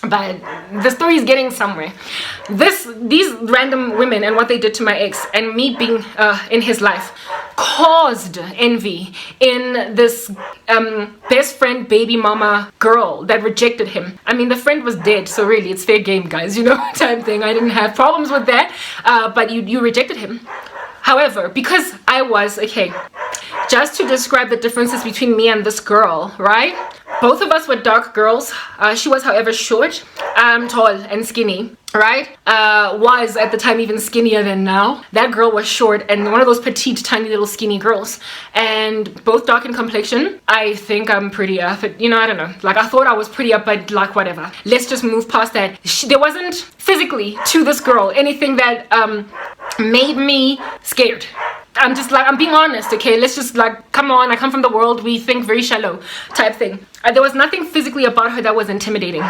But the story is getting somewhere. These random women and what they did to my ex and me being in his life caused envy in this best friend baby mama girl that rejected him. I mean, the friend was dead, so really it's fair game, guys, you know, type thing. I didn't have problems with that, but you rejected him. However, because I was, okay, just to describe the differences between me and this girl, right? Both of us were dark girls. She was, however, short. I'm tall and skinny, right? Was at the time even skinnier than now. That girl was short and one of those petite, tiny little skinny girls. And both dark in complexion. I think I'm pretty up. You know, I don't know. Like, I thought I was pretty up, but like, whatever. Let's just move past that. There wasn't physically to this girl anything that made me scared. I'm being honest, okay? Let's just, like, come on, I come from the world, we think very shallow type thing. There was nothing physically about her that was intimidating,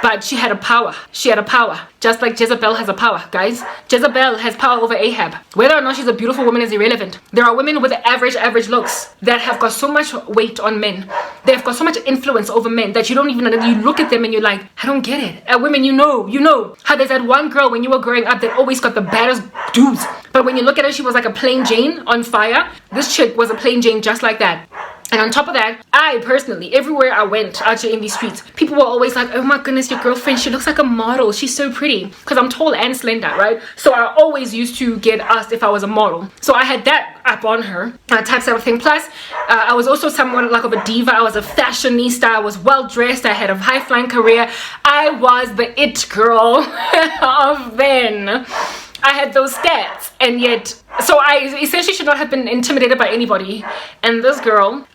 but she had a power. She had a power, just like Jezebel has a power, guys. Jezebel has power over Ahab. Whether or not she's a beautiful woman is irrelevant. There are women with average looks that have got so much weight on men. They've got so much influence over men that you don't even, you look at them and you're like, I don't get it. Women, you know how there's that one girl when you were growing up that always got the baddest dudes, but when you look at her, she was like a plain Jane on fire. This chick was a plain Jane just like that. And on top of that, I personally, everywhere I went out here in these streets, people were always like, oh my goodness, your girlfriend, she looks like a model. She's so pretty. Because I'm tall and slender, right? So I always used to get asked if I was a model. So I had that up on her, type of thing. Plus, I was also somewhat like of a diva. I was a fashionista. I was well dressed. I had a high flying career. I was the it girl of then. I had those stats, and yet, so I essentially should not have been intimidated by anybody. And this girl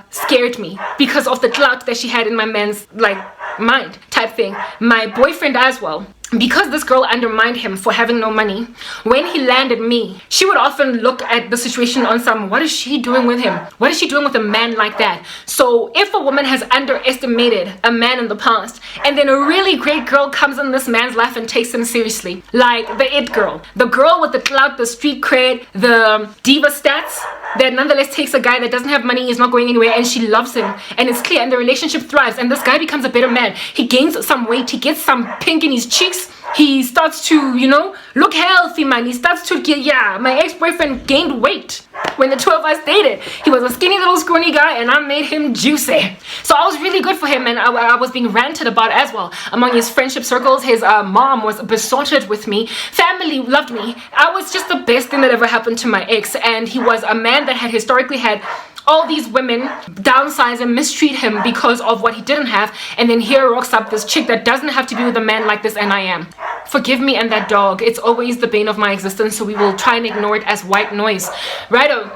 scared me because of the clout that she had in my man's, like, mind type thing. My boyfriend as well. Because this girl undermined him for having no money, when he landed me, she would often look at the situation on some, what is she doing with him? What is she doing with a man like that? So if a woman has underestimated a man in the past, and then a really great girl comes in this man's life and takes him seriously, like the it girl, the girl with the clout, the street cred, the diva stats, that nonetheless takes a guy that doesn't have money, is not going anywhere, and she loves him, and it's clear, and the relationship thrives, and this guy becomes a better man. He gains some weight, he gets some pink in his cheeks, he starts to, you know, look healthy, man. He starts to get, yeah, my ex-boyfriend gained weight when the two of us dated. He was a skinny little scrawny guy, and I made him juicy. So I was really good for him, and I was being ranted about as well. Among his friendship circles, his mom was besotted with me. Family loved me. I was just the best thing that ever happened to my ex, and he was a man that had historically had all these women downsize and mistreat him because of what he didn't have, and then here rocks up this chick that doesn't have to be with a man like this, and I am. Forgive me and that dog. It's always the bane of my existence, so we will try and ignore it as white noise. Righto.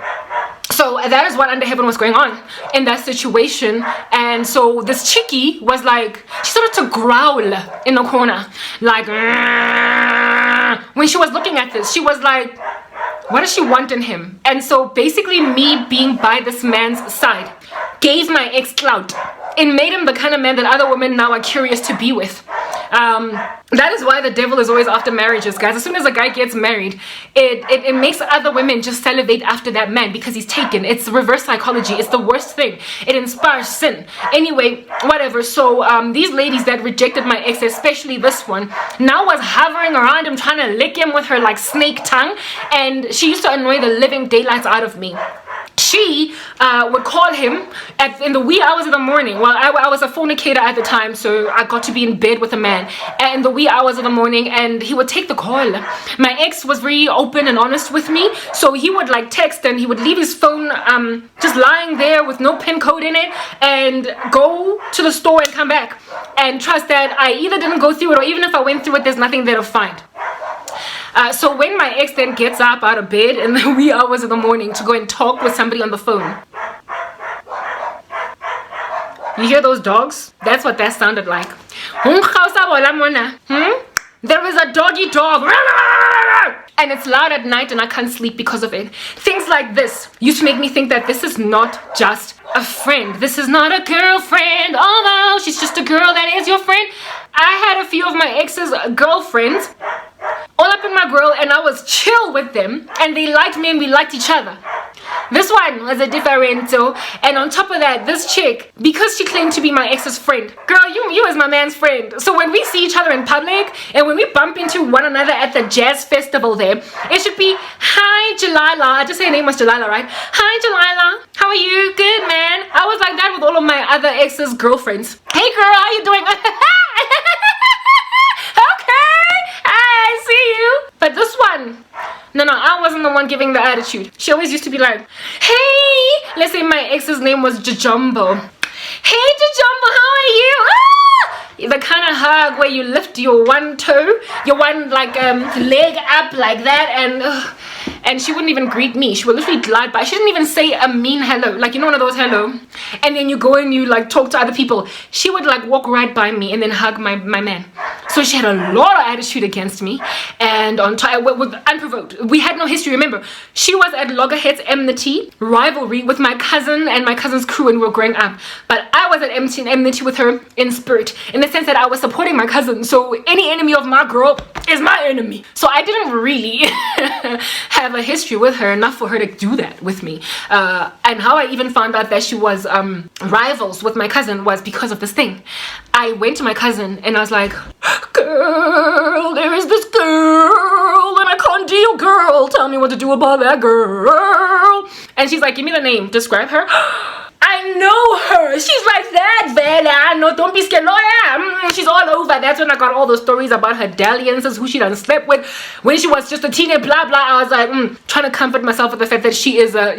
So that is what under heaven was going on in that situation. And so this chickie was like, she started to growl in the corner, like, when she was looking at this, she was like, what does she want in him? And so basically me being by this man's side gave my ex clout. It made him the kind of man that other women now are curious to be with. That is why the devil is always after marriages, guys. As soon as a guy gets married, it makes other women just salivate after that man because he's taken. It's reverse psychology. It's the worst thing. It inspires sin. Anyway, whatever. So these ladies that rejected my ex, especially this one, now was hovering around him, trying to lick him with her like snake tongue, and she used to annoy the living daylights out of me. She would call him in the wee hours of the morning. Well, I was a fornicator at the time, so I got to be in bed with a man in the wee hours of the morning, and he would take the call. My ex was very open and honest with me, so he would like text, and he would leave his phone just lying there with no pin code in it, and go to the store and come back, and trust that I either didn't go through it, or even if I went through it, there's nothing there to find. So when my ex then gets up out of bed in the wee hours of the morning to go and talk with somebody on the phone, you hear those dogs? That's what that sounded like. There is a doggy dog, and it's loud at night and I can't sleep because of it. Things like this used to make me think that this is not just a friend. This is not a girlfriend, although she's just a girl that is your friend. I had a few of my ex's girlfriends all up and my girl, and I was chill with them, and they liked me and we liked each other. This one was a differential, and on top of that, this chick, because she claimed to be my ex's friend, girl, you as my man's friend. So when we see each other in public, and when we bump into one another at the jazz festival there, it should be, hi, Delilah. I just say her name was Delilah, right? Hi, Delilah. How are you? Good, man. I was like that with all of my other ex's girlfriends. Hey, girl, how you doing? Okay, I see you. But this one, no, I wasn't the one giving the attitude. She always used to be like, hey, let's say my ex's name was Jajumbo. Hey, Jajumbo, how are you? Ah! The kind of hug where you lift your one toe, your one like leg up like that, and she wouldn't even greet me. She would literally glide by. She didn't even say a mean hello, like, you know, one of those hello, and then you go and you like talk to other people. She would like walk right by me and then hug my man. So she had a lot of attitude against me, and on top with unprovoked. We had no history. Remember, she was at loggerheads, enmity, rivalry with my cousin and my cousin's crew when we were growing up. But I was at enmity with her in spirit, in the sense that I was supporting my cousin. So any enemy of my girl is my enemy. So I didn't really have a history with her enough for her to do that with me. And how I even found out that she was rivals with my cousin was because of this thing. I went to my cousin and I was like, girl, there is this girl and I can't deal, girl. Tell me what to do about that girl. And she's like, give me the name, describe her. I know her. She's like that, Vela. No, don't be scared. No, yeah. She's all over. That's when I got all those stories about her dalliances, who she done slept with when she was just a teenage, blah, blah. I was like, trying to comfort myself with the fact that she is a,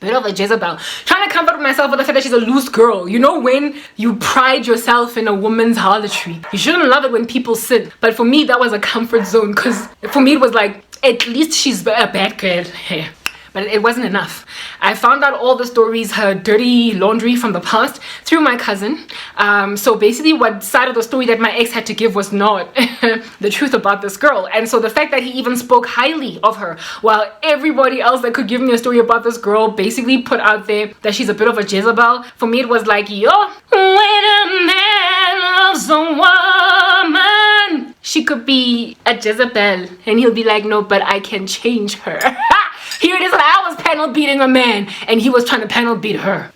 bit of a Jezebel. Trying to comfort myself with the fact that she's a loose girl. You know, when you pride yourself in a woman's harlotry, you shouldn't love it when people sin. But for me, that was a comfort zone, because for me, it was like, at least she's a bad girl. Hey. But it wasn't enough. I found out all the stories, her dirty laundry from the past, through my cousin. So basically what side of the story that my ex had to give was not the truth about this girl. And so the fact that he even spoke highly of her, while everybody else that could give me a story about this girl basically put out there that she's a bit of a Jezebel, for me it was like, yo, when a man loves a woman, she could be a Jezebel. And he'll be like, no, but I can change her. Here it is that I was panel beating a man and he was trying to panel beat her.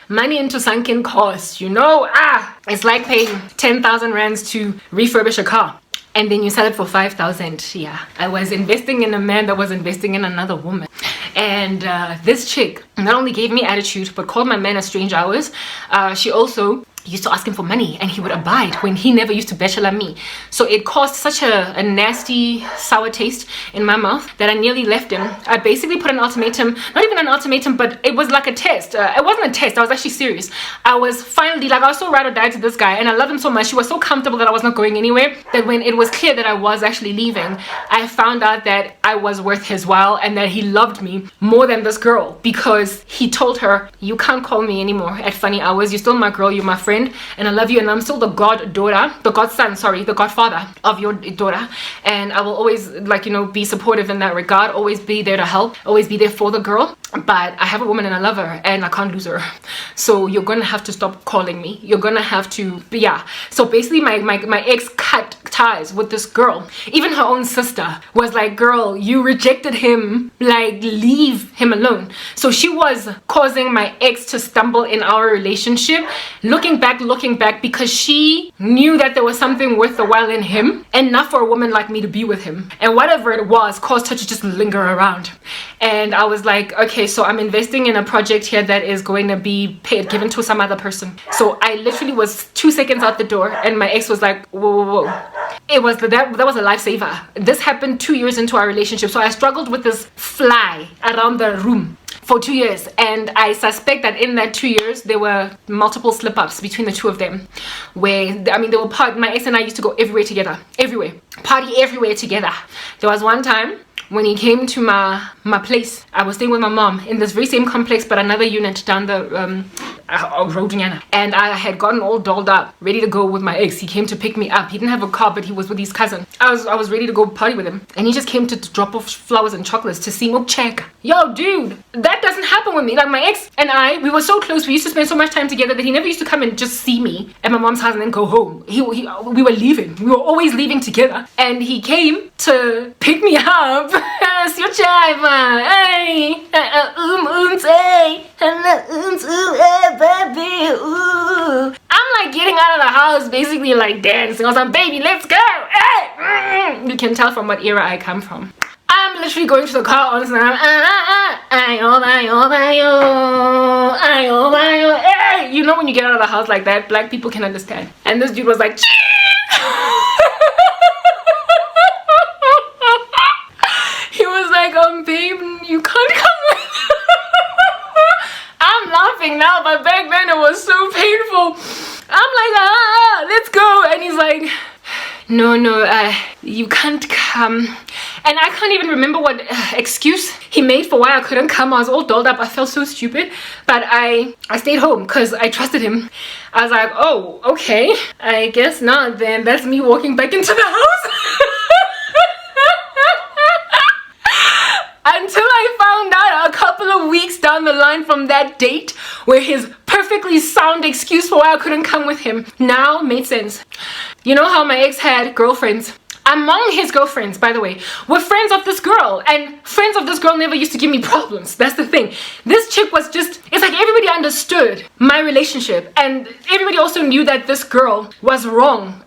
Money into sunken costs, it's like paying 10,000 rands to refurbish a car and then you sell it for 5,000. Yeah, I was investing in a man that was investing in another woman. And this chick not only gave me attitude but called my man at strange hours. She also used to ask him for money and he would abide when he never used to bachelor me. So it caused such a nasty sour taste in my mouth that I nearly left him. I basically put an ultimatum, not even an ultimatum, but it was like a test. It wasn't a test, I was actually serious. I was finally, I was so ride or die to this guy and I loved him so much. He was so comfortable that I was not going anywhere, that when it was clear that I was actually leaving, I found out that I was worth his while and that he loved me more than this girl, because he told her, you can't call me anymore at funny hours. You're still my girl, you're my friend, and I love you, and I'm still the godfather of your daughter, and I will always be supportive in that regard, always be there to help, always be there for the girl. But I have a woman and I love her and I can't lose her, so you're gonna have to stop calling me. You're gonna have to, so basically my ex cut ties with this girl. Even her own sister was like, girl, you rejected him, like, leave him alone. So she was causing my ex to stumble in our relationship, looking back, because she knew that there was something worth the while in him, enough for a woman like me to be with him, and whatever it was caused her to just linger around. And I was like, okay, so I'm investing in a project here that is going to be given to some other person. So I literally was 2 seconds out the door and my ex was like, whoa. It was that was a lifesaver. This happened 2 years into our relationship. So I struggled with this fly around the room for 2 years, and I suspect that in that 2 years there were multiple slip-ups between the two of them, where they were my ex and I used to go everywhere together, party everywhere together. There was one time when he came to my place. I was staying with my mom in this very same complex, but another unit down the road. And I had gotten all dolled up, ready to go with my ex. He came to pick me up. He didn't have a car, but he was with his cousin. I was ready to go party with him, and he just came to drop off flowers and chocolates to see me check. Yo, dude, that doesn't happen with me. Like, my ex and I, we were so close. We used to spend so much time together that he never used to come and just see me at my mom's house and then go home. We were leaving. We were always leaving together, and he came to pick me up. Hey, baby, ooh. I'm like getting out of the house, basically like dancing. I was like, baby, let's go. Hey. You can tell from what era I come from. I'm literally going to the car on and I'm you know, when you get out of the house like that, black people can understand. And this dude was like he was like, babe, you can't come with I'm laughing now, but back then it was so painful. I'm like, let's go. And he's like, no, you can't come. And I can't even remember what excuse he made for why I couldn't come. I was all dolled up. I felt so stupid. But I stayed home because I trusted him. I was like, oh, okay. I guess not then. That's me walking back into the house. Until I found out a couple of weeks down the line from that date where his perfectly sound excuse for why I couldn't come with him now made sense. You know how my ex had girlfriends? Among his girlfriends, by the way, were friends of this girl, and friends of this girl never used to give me problems. That's the thing. This chick was just, it's like everybody understood my relationship, and everybody also knew that this girl was wrong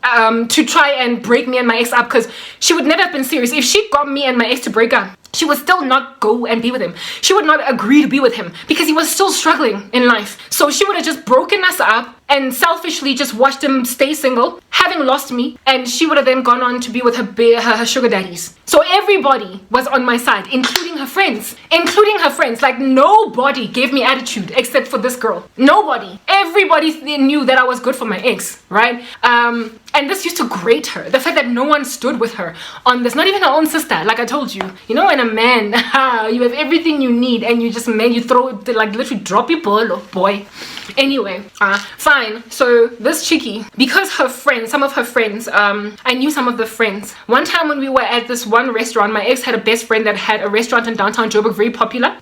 to try and break me and my ex up, because she would never have been serious. If she got me and my ex to break up, she would still not go and be with him. She would not agree to be with him because he was still struggling in life. So she would have just broken us up and selfishly just watched him stay single, having lost me, and she would have then gone on to be with her sugar daddies. So everybody was on my side, including her friends. Like, nobody gave me attitude except for this girl. Nobody. Everybody knew that I was good for my ex, right? And this used to grate her. The fact that no one stood with her on this, not even her own sister, like I told you. You know, when a man, you have everything you need and you just, man, you throw it, like literally drop your ball, oh boy. Anyway, fine. So this chickie, because her friends, some of her friends, I knew some of the friends. One time when we were at this one restaurant, my ex had a best friend that had a restaurant in downtown Joburg, very popular.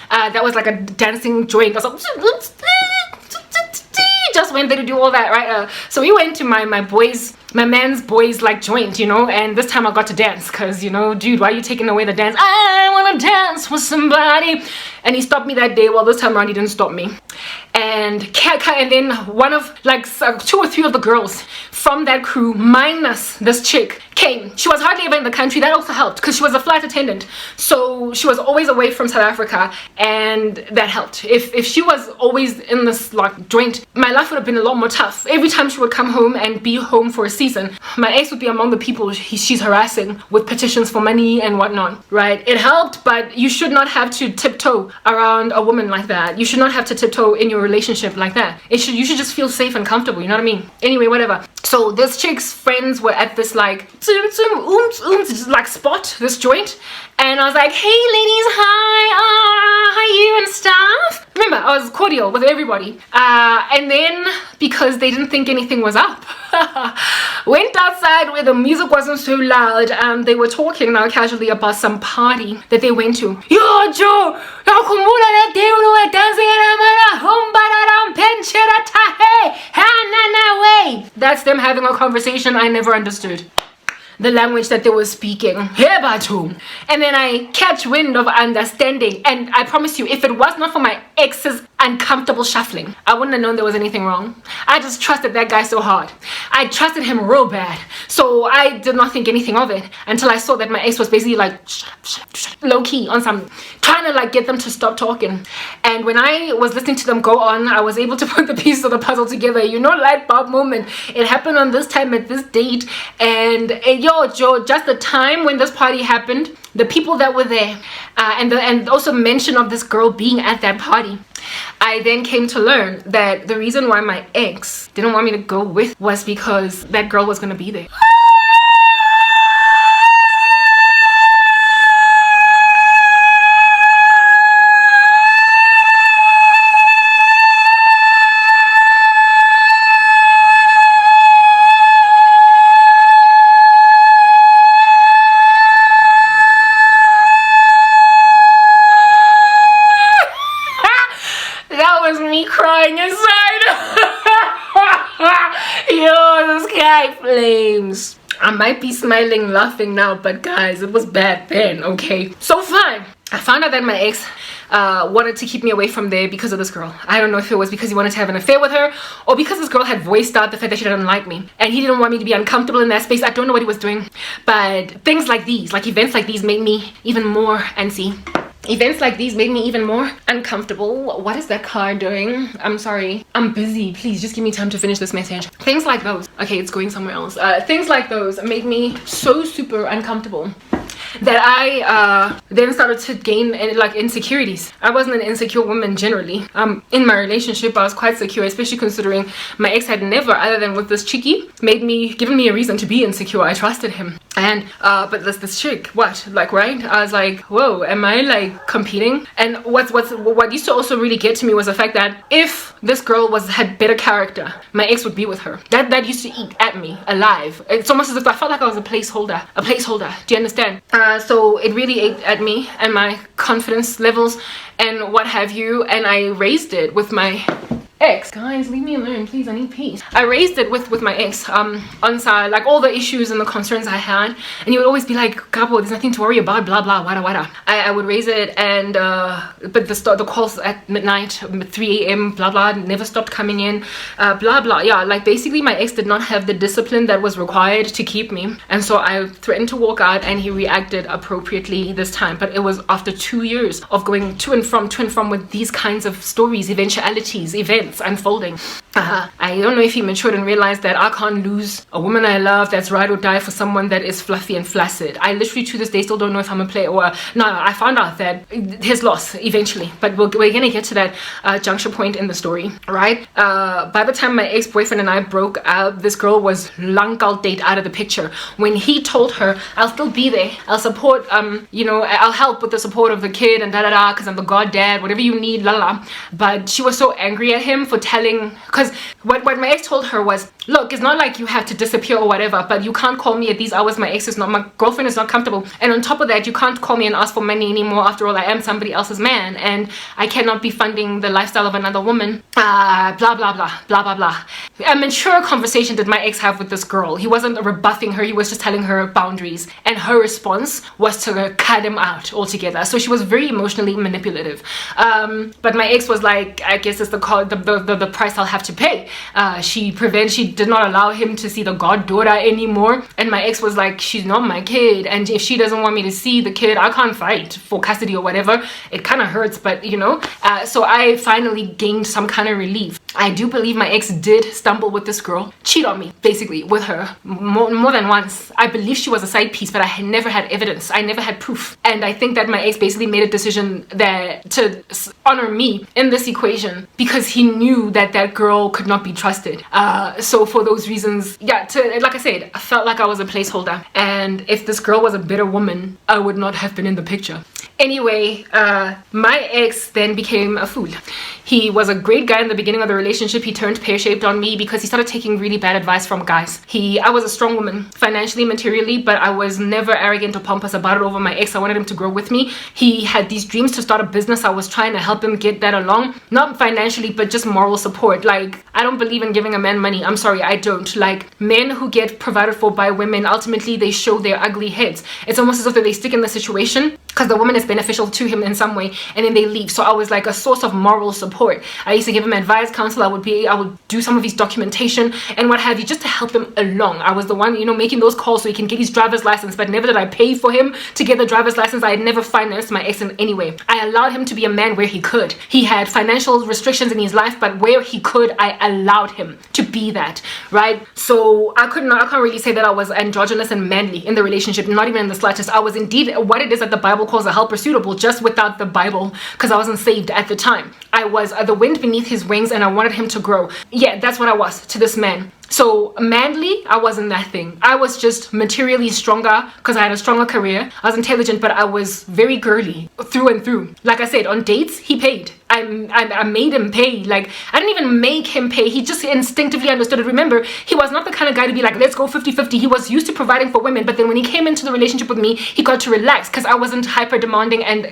That was like a dancing joint. I was like, just went there to do all that, right? So we went to my man's boys like joint, you know, and this time I got to dance because, you know, dude, why are you taking away the dance? I want to dance with somebody. And he stopped me that day. Well, this time around he didn't stop me. And then one of like 2 or 3 of the girls from that crew minus this chick came. She was hardly ever in the country. That also helped because she was a flight attendant, so she was always away from South Africa, and that helped. If she was always in this like joint, my life would have been a lot more tough. Every time she would come home and be home for a season, my ex would be among the people she's harassing with petitions for money and whatnot, right? It helped, but you should not have to tiptoe around a woman like that. You should not have to tiptoe in your relationship like that. You should just feel safe and comfortable, you know what I mean? Anyway, whatever. So this chick's friends were at this like like spot, this joint, and I was like, hey ladies, hi, how you and stuff. Remember, I was cordial with everybody, and then because they didn't think anything was up, went outside where the music wasn't so loud. They were talking now casually about some party that they went to. Yo Joe, that's them having a conversation I never understood. The language that they were speaking. And then I catch wind of understanding, and I promise you, if it was not for my ex's uncomfortable shuffling, I wouldn't have known there was anything wrong. I just trusted that guy so hard. I trusted him real bad. So I did not think anything of it until I saw that my ex was basically like low key on some, trying to like get them to stop talking. And when I was listening to them go on, I was able to put the pieces of the puzzle together. You know, light bulb moment. It happened on this time at this date, and yo Joe, just the time when this party happened, the people that were there, and also mention of this girl being at that party, I then came to learn that the reason why my ex didn't want me to go with was because that girl was gonna be there. my flames. I might be smiling, laughing now, but guys, it was bad then, okay? So fine. I found out that my ex wanted to keep me away from there because of this girl. I don't know if it was because he wanted to have an affair with her or because this girl had voiced out the fact that she didn't like me and he didn't want me to be uncomfortable in that space. I don't know what he was doing, but things like these, like events like these, made me even more antsy. Events like these made me even more uncomfortable. What is that car doing? I'm sorry. I'm busy. Please just give me time to finish this message. Things like those. Okay, it's going somewhere else. Things like those made me so super uncomfortable that I then started to gain like insecurities. I wasn't an insecure woman generally. In my relationship, I was quite secure, especially considering my ex had never, other than with this chickie, given me a reason to be insecure. I trusted him. And but this chick, what, like, right? I was like, whoa, am I like competing? And what used to also really get to me was the fact that if this girl had better character, my ex would be with her. That used to eat at me alive. It's almost as if I felt like I was a placeholder. Do you understand? So it really ate at me and my confidence levels and what have you, and I raised it with my ex. Guys, leave me alone, please. I need peace. I raised it with my ex on side, like all the issues and the concerns I had, and he would always be like, Gabo, there's nothing to worry about, blah blah, wada. I would raise it, and but the calls at midnight, 3 a.m, blah blah, never stopped coming in, blah blah. Yeah, like basically my ex did not have the discipline that was required to keep me, and so I threatened to walk out, and he reacted appropriately this time. But it was after 2 years of going to and from with these kinds of stories, eventualities, events unfolding. I don't know if he matured and realized that I can't lose a woman I love that's ride or die for someone that is fluffy and flaccid. I literally to this day still don't know if I'm a player or no. I found out that his loss eventually, but we're gonna get to that juncture point in the story, right? By the time my ex-boyfriend and I broke up, this girl was long date out of the picture. When he told her, I'll still be there, I'll support, I'll help with the support of the kid and da because I'm the god dad, whatever you need, la. But she was so angry at him for telling, because what my ex told her was, look, it's not like you have to disappear or whatever, but you can't call me at these hours. My girlfriend is not comfortable, and on top of that, you can't call me and ask for money anymore. After all, I am somebody else's man, and I cannot be funding the lifestyle of another woman. Blah blah. A mature conversation did my ex have with this girl. He wasn't rebuffing her, he was just telling her boundaries, and her response was to cut him out altogether. So she was very emotionally manipulative. But my ex was like, I guess it's the price I'll have to pay. She did not allow him to see the goddaughter anymore, and my ex was like, she's not my kid, and if she doesn't want me to see the kid, I can't fight for custody or whatever. It kind of hurts, but so I finally gained some kind of relief. I do believe my ex did stumble with this girl, cheat on me basically with her more than once. I believe she was a side piece, but I had never had evidence, I never had proof, and I think that my ex basically made a decision to honor me in this equation because he knew that girl could not be trusted. So for those reasons, like I said, I felt like I was a placeholder, and if this girl was a better woman, I would not have been in the picture. Anyway, my ex then became a fool. He was a great guy in the beginning of the relationship. He turned pear-shaped on me because he started taking really bad advice from guys. I was a strong woman, financially, materially, but I was never arrogant or pompous about it over my ex. I wanted him to grow with me. He had these dreams to start a business. I was trying to help him get that along. Not financially, but just moral support. Like, I don't believe in giving a man money. I'm sorry, I don't. Like, men who get provided for by women, ultimately, they show their ugly heads. It's almost as if they stick in the situation because the woman is beneficial to him in some way, and then they leave. So I was like a source of moral support. I used to give him advice, counsel. I would do some of his documentation and what have you, just to help him along. I was the one, making those calls so he can get his driver's license, but never did I pay for him to get the driver's license. I had never financed my ex in any way. I allowed him to be a man where he could. He had financial restrictions in his life, but where he could, I allowed him to be that, right? So I can't really say that I was androgynous and manly in the relationship, not even in the slightest. I was indeed what it is that the Bible calls a helper suitable, just without the Bible, because I wasn't saved at the time. I was the wind beneath his wings, and I wanted him to grow. Yeah, that's what I was to this man. So manly, I wasn't that thing. I was just materially stronger because I had a stronger career. I was intelligent, but I was very girly through and through. Like I said, on dates, he paid. I made him pay. Like, I didn't even make him pay. He just instinctively understood it. Remember, he was not the kind of guy to be like, let's go 50-50. He was used to providing for women, but then when he came into the relationship with me, he got to relax because I wasn't hyper demanding and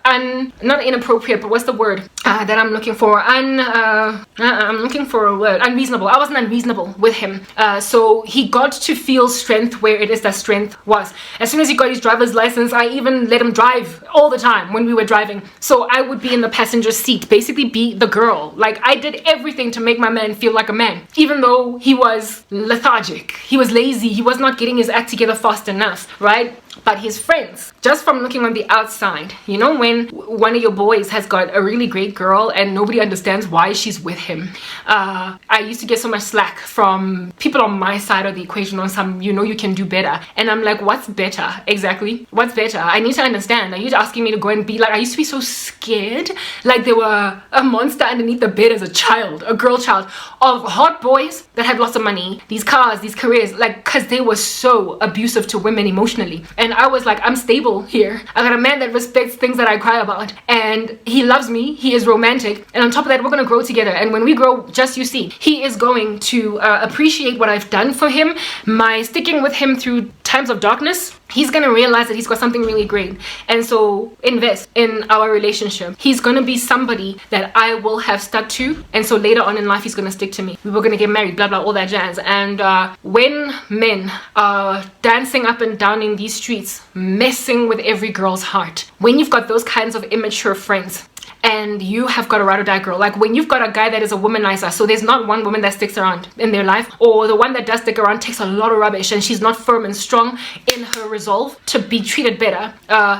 not inappropriate, but what's the word that I'm looking for? I'm looking for a word. Unreasonable. I wasn't unreasonable with him. So he got to feel strength where it is that strength was. As soon as he got his driver's license, I even let him drive all the time when we were driving. So I would be in the passenger seat, basically be the girl. Like, I did everything to make my man feel like a man, even though he was lethargic, he was lazy, he was not getting his act together fast enough, right? But his friends, just from looking on the outside, you know, when one of your boys has got a really great girl and nobody understands why she's with him. I used to get so much slack from people on my side of the equation on some, you know, you can do better. And I'm like, what's better? Exactly. What's better? I need to understand. Are you asking me to go and be like, I used to be so scared, like there were a monster underneath the bed as a child, a girl child, of hot boys that had lots of money, these cars, these careers, like, because they were so abusive to women emotionally. And I was like, I'm stable here. I got a man that respects things that I cry about, and he loves me, he is romantic, and on top of that, we're gonna grow together. And when we grow, just you see, he is going to appreciate what I've done for him, my sticking with him through times of darkness. He's gonna realize that he's got something really great, and so invest in our relationship. He's gonna be somebody that I will have stuck to, and so later on in life he's gonna stick to me. We were gonna get married, blah blah, all that jazz. And when men are dancing up and down in these streets, messing with every girl's heart, when you've got those kinds of immature friends, and you have got a ride or die girl, like when you've got a guy that is a womanizer, so there's not one woman that sticks around in their life, or the one that does stick around takes a lot of rubbish and she's not firm and strong in her resolve to be treated better,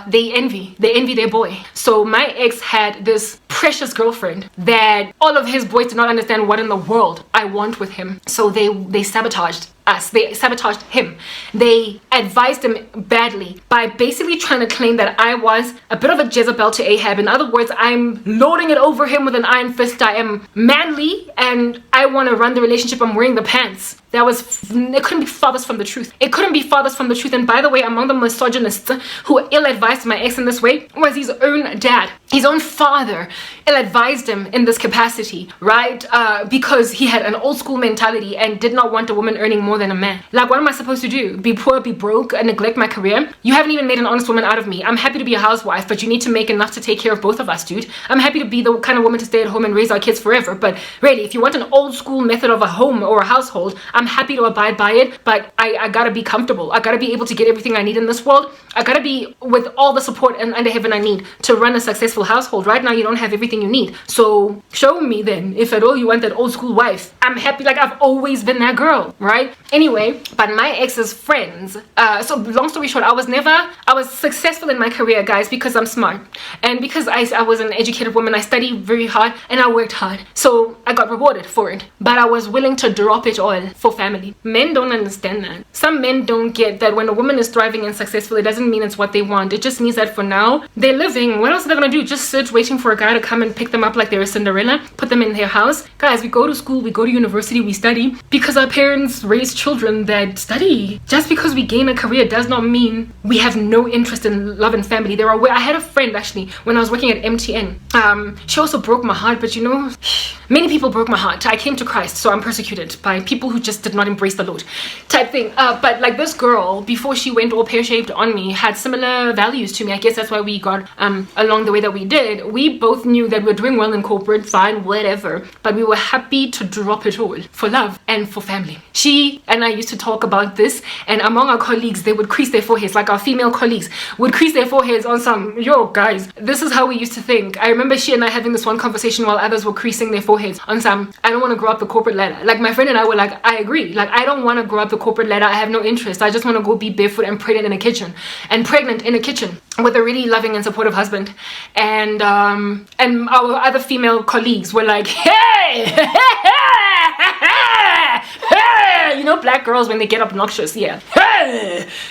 they envy their boy. So my ex had this precious girlfriend that all of his boys did not understand what in the world I want with him, so they sabotaged us. They sabotaged him. They advised him badly by basically trying to claim that I was a bit of a Jezebel to Ahab. In other words, I'm lording it over him with an iron fist. I am manly and I want to run the relationship. I'm wearing the pants. It couldn't be farthest from the truth. It couldn't be farthest from the truth. And by the way, among the misogynists who ill-advised my ex in this way was his own dad. His own father ill-advised him in this capacity, right? Because he had an old school mentality and did not want a woman earning more than a man. Like, what am I supposed to do? Be poor, be broke, and neglect my career? You haven't even made an honest woman out of me. I'm happy to be a housewife, but you need to make enough to take care of both of us, dude. I'm happy to be the kind of woman to stay at home and raise our kids forever. But really, if you want an old school method of a home or a household, I'm happy to abide by it, but I gotta be comfortable. I gotta be able to get everything I need in this world. I gotta be with all the support and under heaven I need to run a successful household. Right now, you don't have everything you need. So show me then, if at all you want that old school wife. I'm happy, like I've always been that girl, right? Anyway, but my ex's friends, so long story short, I was successful in my career, guys, because I'm smart. And because I was an educated woman, I studied very hard and I worked hard. So I got rewarded for it. But I was willing to drop it all for family. Men don't understand that. Some men don't get that when a woman is thriving and successful, it doesn't mean it's what they want. It just means that for now, they're living. What else are they gonna do? Just sit waiting for a guy to come and pick them up like they're a Cinderella, put them in their house? Guys, we go to school, we go to university, we study because our parents raise children that study. Just because we gain a career does not mean we have no interest in love and family. I had a friend actually when I was working at MTN. She also broke my heart, but you know, many people broke my heart. I came to Christ, so I'm persecuted by people who just did not embrace the Lord type thing. But like this girl, before she went all pear-shaped on me, had similar values to me. I guess that's why we got along the way that we did. We both knew that we're doing well in corporate, fine, whatever, but we were happy to drop it all for love and for family. She and I used to talk about this, and among our colleagues, they would crease their foreheads, like our female colleagues would crease their foreheads on some, yo guys, this is how we used to think. I remember she and I having this one conversation while others were creasing their foreheads on some, I don't want to grow up the corporate ladder. Like my friend and I were like, I agree. Like I don't want to grow up the corporate ladder. I have no interest. I just want to go be barefoot and pregnant in a kitchen with a really loving and supportive husband. And our other female colleagues were like, hey, you know, black girls when they get obnoxious, yeah,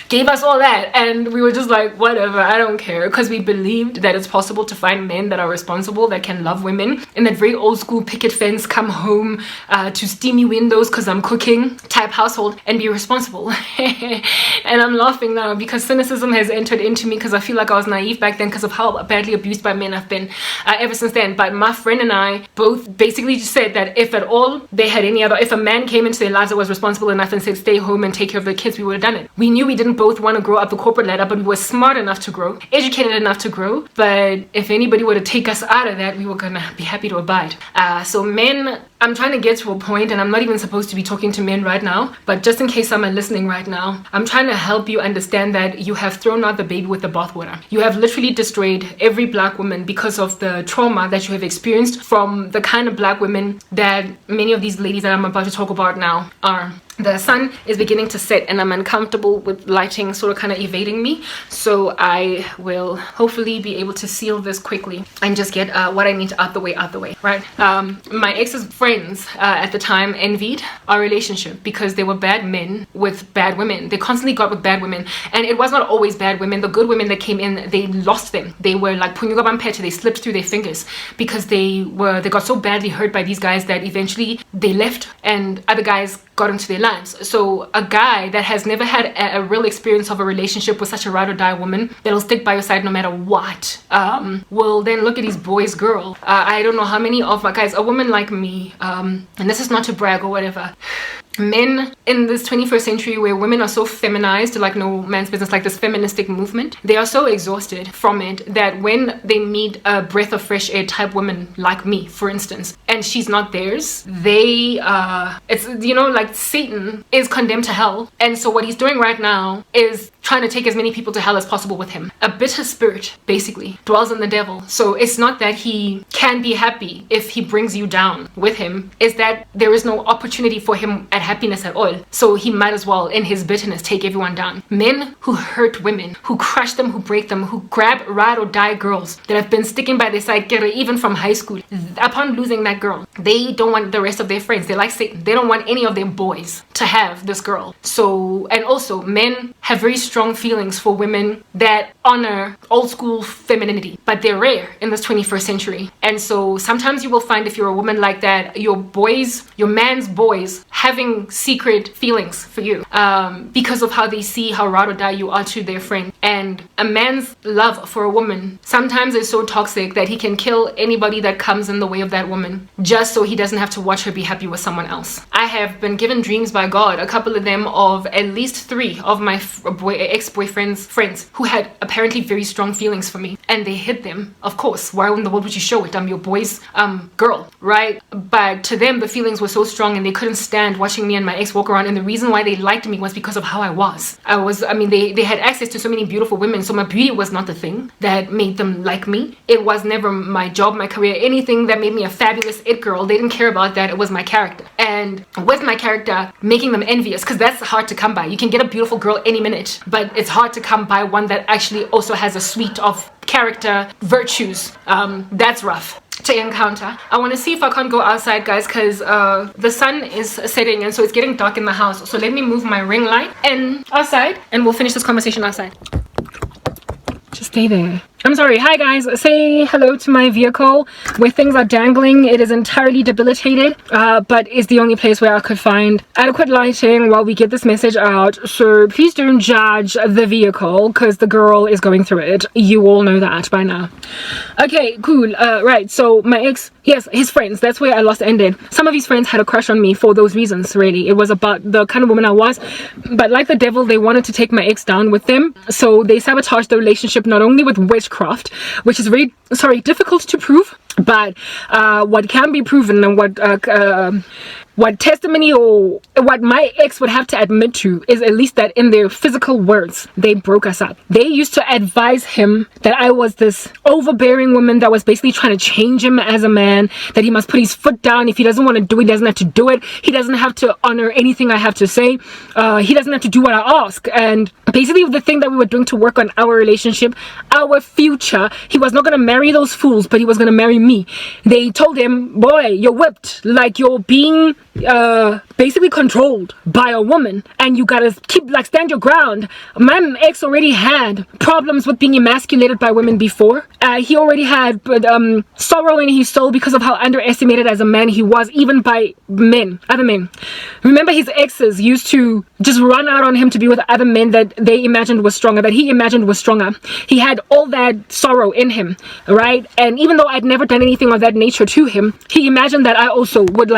gave us all that, and we were just like, whatever, I don't care, because we believed that it's possible to find men that are responsible, that can love women in that very old school picket fence, come home to steamy windows because I'm cooking type household, and be responsible. And I'm laughing now because cynicism has entered into me, because I feel like I was naive back then because of how badly abused by men I've been ever since then. But my friend and I both basically just said that if at all they had any other, if a man came into their lives that was responsible responsible enough and said stay home and take care of the kids, we would have done it. We knew we didn't both want to grow up the corporate ladder, but we were smart enough to grow, educated enough to grow. But if anybody were to take us out of that, we were gonna be happy to abide. So men, I'm trying to get to a point, and I'm not even supposed to be talking to men right now, but just in case someone listening right now, I'm trying to help you understand that you have thrown out the baby with the bathwater. You have literally destroyed every black woman because of the trauma that you have experienced from the kind of black women that many of these ladies that I'm about to talk about now are. The sun is beginning to set and I'm uncomfortable with lighting sort of kind of evading me, so I will hopefully be able to seal this quickly and just get what I need out the way, right? My ex's friends at the time envied our relationship because they were bad men with bad women. They constantly got with bad women, and it was not always bad women. The good women that came in, they lost them. They were like they slipped through their fingers because they got so badly hurt by these guys that eventually they left and other guys got into their lives. So a guy that has never had a real experience of a relationship with such a ride or die woman that'll stick by your side no matter what, will then look at his boy's girl. I don't know how many of my guys, a woman like me, and this is not to brag or whatever, men in this 21st century where women are so feminized, like no man's business, like this feministic movement, they are so exhausted from it that when they meet a breath of fresh air type woman like me, for instance, and she's not theirs, they it's, you know, like Satan is condemned to hell, and so what he's doing right now is trying to take as many people to hell as possible with him. A bitter spirit basically dwells in the devil. So it's not that he can be happy if he brings you down with him, is that there is no opportunity for him at happiness at all. So he might as well in his bitterness take everyone down. Men who hurt women, who crush them, who break them, who grab ride or die girls that have been sticking by their side even from high school, upon losing that girl, they don't want the rest of their friends. They're like Satan. They don't want any of their boys to have this girl. So, and also men have very strong feelings for women that honor old school femininity, but they're rare in this 21st century. And so sometimes you will find, if you're a woman like that, your boys, your man's boys, having secret feelings for you because of how they see how ride or die you are to their friend. And a man's love for a woman sometimes is so toxic that he can kill anybody that comes in the way of that woman just so he doesn't have to watch her be happy with someone else. I have been given dreams by God, a couple of them of at least 3 of my ex-boyfriend's friends who had apparently very strong feelings for me, and they hid them. Of course, why in the world would you show it? I'm your boy's girl, right? But to them the feelings were so strong and they couldn't stand watching me and my ex walk around, and the reason why they liked me was because of how I was. They had access to so many beautiful women, so my beauty was not the thing that made them like me. It was never my job, my career, anything that made me a fabulous it girl. They didn't care about that. It was my character, and with my character making them envious, because that's hard to come by. You can get a beautiful girl any minute, but it's hard to come by one that actually also has a suite of character virtues. That's rough to encounter. I want to see if I can't go outside, guys, because the sun is setting and so it's getting dark in the house. So let me move my ring light and outside and we'll finish this conversation outside. Just stay there. I'm sorry. Hi guys, say hello to my vehicle where things are dangling. It is entirely debilitated, but is the only place where I could find adequate lighting while we get this message out. So please don't judge the vehicle because the girl is going through it. You all know that by now. Okay, cool. Right, so my ex, yes, his friends, that's where I lost ended. Some of his friends had a crush on me for those reasons, really. It was about the kind of woman I was, but like the devil, they wanted to take my ex down with them. So they sabotaged the relationship not only with witchcraft, which is very difficult to prove, but what can be proven and what testimony or what my ex would have to admit to is at least that in their physical words, they broke us up. They used to advise him that I was this overbearing woman that was basically trying to change him as a man, that he must put his foot down. If he doesn't want to do it, he doesn't have to do it. He doesn't have to honor anything I have to say. He doesn't have to do what I ask. And basically the thing that we were doing to work on our relationship, our future, he was not going to marry those fools, but he was going to marry me. They told him, boy, you're whipped, like you're being basically controlled by a woman and you gotta stand your ground. My ex already had problems with being emasculated by women before. He already had sorrow in his soul because of how underestimated as a man he was, even by other men. Remember, his exes used to just run out on him to be with other men that they imagined was stronger, that he imagined was stronger. He had all that sorrow in him, right? And even though I'd never done anything of that nature to him, he imagined that I also would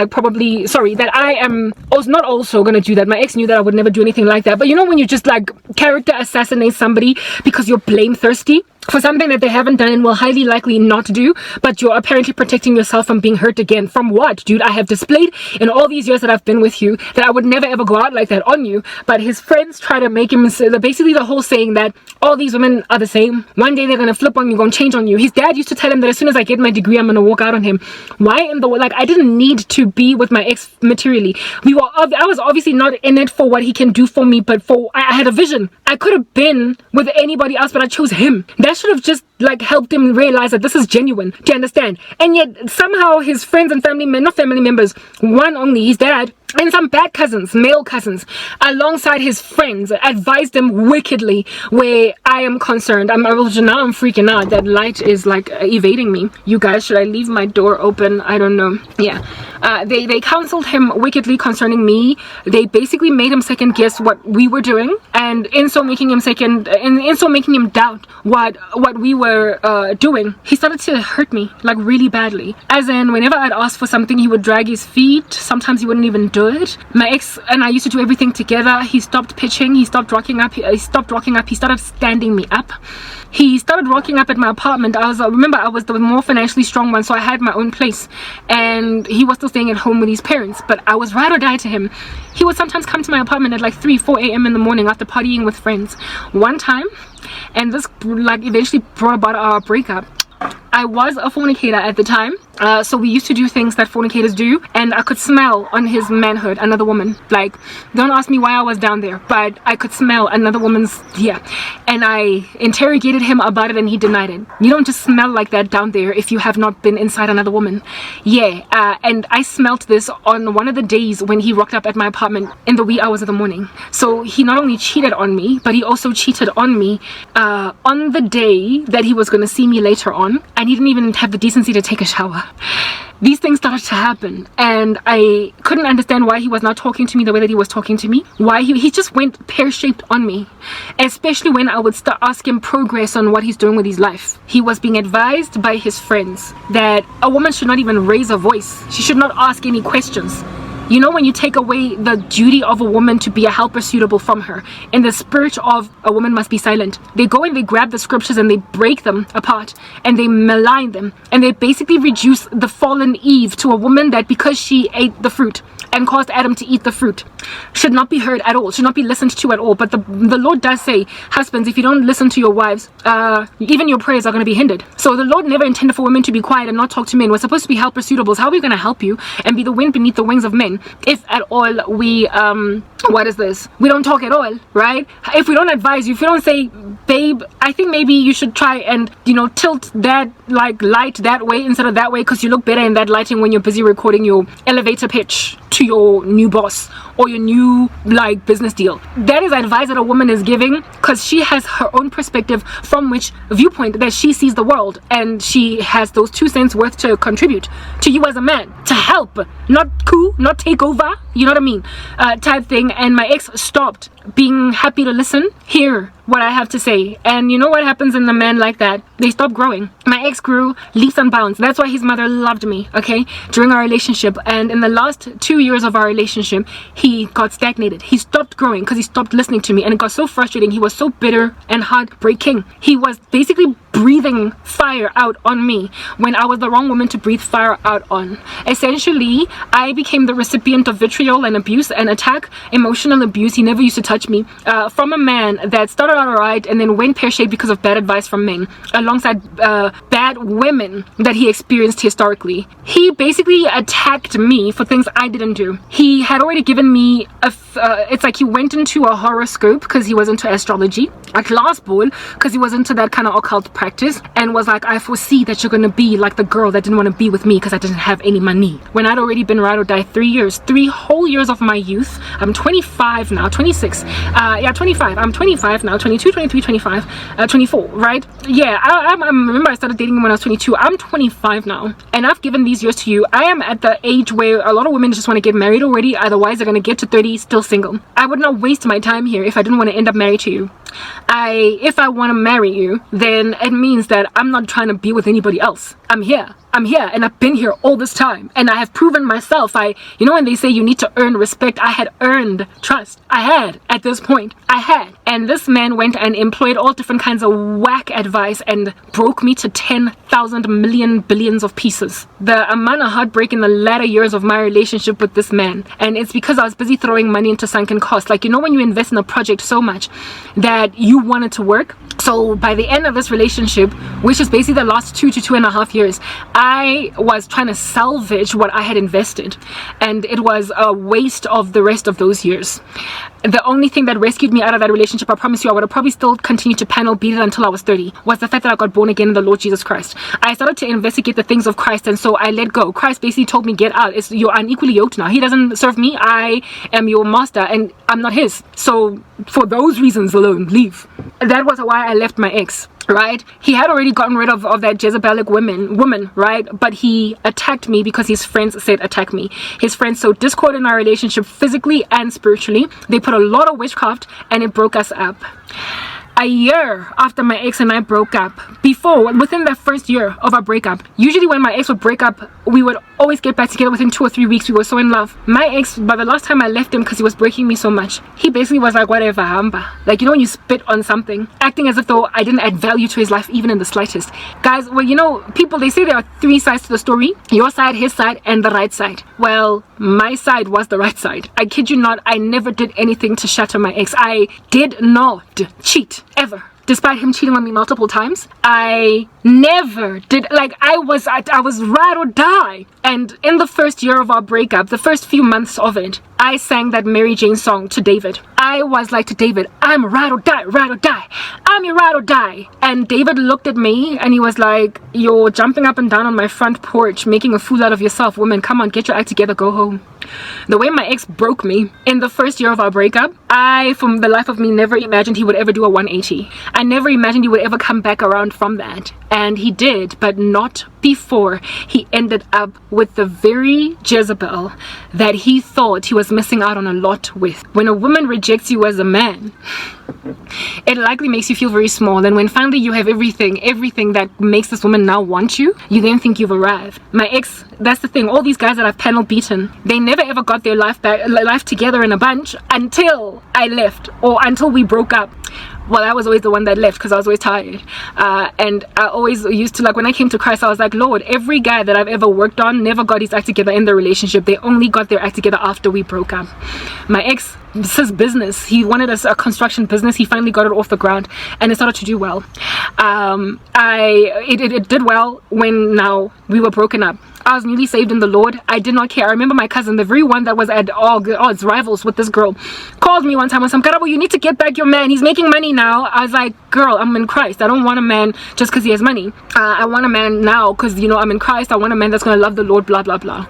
sorry that I am also not also gonna do that. My ex knew that I would never do anything like that. But you know when you just like character assassinate somebody because you're blame thirsty for something that they haven't done and will highly likely not do, but you're apparently protecting yourself from being hurt again. From what, dude? I have displayed in all these years that I've been with you that I would never ever go out like that on you. But his friends try to make him basically the whole saying that all these women are the same. One day they're gonna flip on you, gonna change on you. His dad used to tell him that as soon as I get my degree, I'm gonna walk out on him. Why in the like? I didn't need to be with my ex materially. I was obviously not in it for what he can do for me, but for I had a vision. I could have been with anybody else, but I chose him. That should have just like helped him realize that this is genuine. Do you understand? And yet somehow his friends and not family members, one only, his dad and some bad cousins, male cousins, alongside his friends, advised him wickedly where I am concerned. Now I'm freaking out. That light is like evading me. You guys, should I leave my door open? I don't know. Yeah. They counseled him wickedly concerning me. They basically made him second guess what we were doing, and in so making him doubt what we were doing. He started to hurt me like really badly. As in, whenever I'd ask for something, he would drag his feet. Sometimes he wouldn't even do it. My ex and I used to do everything together. He stopped pitching. He stopped rocking up. He started standing me up. He started rocking up at my apartment. Remember I was the more financially strong one, so I had my own place, and he was still staying at home with his parents, but I was ride or die to him. He would sometimes come to my apartment at like 3-4 a.m. in the morning after partying with friends. One time, and this like eventually brought about our breakup. I was a fornicator at the time, so we used to do things that fornicators do, and I could smell on his manhood another woman. Like, don't ask me why I was down there, but I could smell another woman's, and I interrogated him about it and he denied it. You don't just smell like that down there if you have not been inside another woman. And I smelt this on one of the days when he rocked up at my apartment in the wee hours of the morning. So he not only cheated on me, but he also cheated on me on the day that he was going to see me later on, and he didn't even have the decency to take a shower. These things started to happen, and I couldn't understand why he was not talking to me the way that he was talking to me. Why he just went pear-shaped on me, especially when I would start ask him progress on what he's doing with his life. He was being advised by his friends that a woman should not even raise a voice. She should not ask any questions. You know, when you take away the duty of a woman to be a helper suitable from her, in the spirit of a woman must be silent, they go and they grab the scriptures and they break them apart and they malign them, and they basically reduce the fallen Eve to a woman that because she ate the fruit and caused Adam to eat the fruit should not be heard at all, should not be listened to at all. But the Lord does say, husbands, if you don't listen to your wives, even your prayers are going to be hindered. So the Lord never intended for women to be quiet and not talk to men. We're supposed to be helper suitables. How are we going to help you and be the wind beneath the wings of men if at all we we don't talk at all, right? If we don't advise you, if you don't say, babe, I think maybe you should try and tilt that like light that way instead of that way because you look better in that lighting when you're busy recording your elevator pitch to your new boss or your new like business deal. That is advice that a woman is giving because she has her own perspective from which viewpoint that she sees the world, and she has those 2 cents worth to contribute to you as a man, to help, not not take over, you know what I mean, type thing. And my ex stopped being happy to listen, hear what I have to say. And you know what happens in a man like that? They stop growing. My ex grew leaps and bounds. That's why his mother loved me, okay, during our relationship. And in the last 2 years of our relationship, he got stagnated. He stopped growing because he stopped listening to me, and it got so frustrating. He was so bitter and heartbreaking. He was basically breathing fire out on me when I was the wrong woman to breathe fire out on. Essentially, I became the recipient of vitriol and abuse and attack, emotional abuse. He never used to touch me, from a man that started out alright and then went pear-shaped because of bad advice from men, alongside bad women that he experienced historically. He basically attacked me for things I didn't do. He had already given me it's like he went into a horoscope because he was into astrology, a glass ball because he was into that kind of occult practice, and was like, I foresee that you're gonna be like the girl that didn't want to be with me because I didn't have any money. When I'd already been ride or die 3 whole years of my youth. I'm 25 now, 26, 25. I'm 25 now, 22, 23, 25, 24, right? Yeah, I remember I started dating him when I was 22. I'm 25 now, and I've given these years to you. I am at the age where a lot of women just want to get married already, otherwise they're gonna get to 30 still single. I would not waste my time here if I didn't want to end up married to you. if I want to marry you, then it means that I'm not trying to be with anybody else. I'm here, and I've been here all this time, and I have proven myself. You know, when they say you need to earn respect, I had earned trust. I had, at this point, and this man went and employed all different kinds of whack advice and broke me to 10,000 million billions of pieces. The amount of heartbreak in the latter years of my relationship with this man, and it's because I was busy throwing money into sunken costs. Like, you know, when you invest in a project so much that you want it to work. So by the end of this relationship, which is basically the last 2 to 2.5 years, I was trying to salvage what I had invested, and it was a waste of the rest of those years. The only thing that rescued me out of that relationship, I promise you, I would have probably still continued to panel beat it until I was 30, was the fact that I got born again in the Lord Jesus Christ. I started to investigate the things of Christ, and so I let go. Christ basically told me, get out. You're unequally yoked now. He doesn't serve me. I am your master, and I'm not his. So for those reasons alone, leave. That was why I left my ex. Right? He had already gotten rid of that Jezebelic woman, right? But he attacked me because his friends said attack me. His friends sowed discord in our relationship physically and spiritually. They put a lot of witchcraft, and it broke us up. A year after my ex and I broke up, within the first year of our breakup, usually when my ex would break up, we would always get back together within 2 or 3 weeks. We were so in love. My ex, by the last time I left him because he was breaking me so much, he basically was like, whatever, hamba. Like, you know when you spit on something, acting as if though I didn't add value to his life even in the slightest. Guys, well, you know, people, they say there are 3 sides to the story: your side, his side, and the right side. Well, my side was the right side. I kid you not, I never did anything to shatter my ex. I did not cheat, ever. Despite him cheating on me multiple times, I never did. Like, I was ride or die. And in the first year of our breakup, the first few months of it, I sang that Mary Jane song to David. I was like to David, I'm a ride or die, ride or die. I'm your ride or die. And David looked at me and he was like, you're jumping up and down on my front porch, making a fool out of yourself. Woman, come on, get your act together, go home. The way my ex broke me in the first year of our breakup, I, from the life of me, never imagined he would ever do a 180. I never imagined he would ever come back around from that. And he did, but not before he ended up with the very Jezebel that he thought he was missing out on a lot with. When a woman rejects you as a man, it likely makes you feel very small, and when finally you have everything that makes this woman now want you, you then think you've arrived. My ex, that's the thing, all these guys that I've panel beaten, they never ever got their life together in a bunch until I left, or until we broke up. Well, I was always the one that left because I was always tired. And I always used to, like, when I came to Christ, I was like, Lord, every guy that I've ever worked on never got his act together in the relationship. They only got their act together after we broke up. My ex, this is his business. He wanted a construction business. He finally got it off the ground and it started to do well. It did well when now we were broken up. I was newly saved in the Lord. I did not care. I remember my cousin, the very one that was at odds, rivals with this girl, called me one time and said, Karabo, you need to get back your man. He's making money now. I was like, girl, I'm in Christ. I don't want a man just because he has money. I want a man now because, you know, I'm in Christ. I want a man that's going to love the Lord, blah, blah, blah.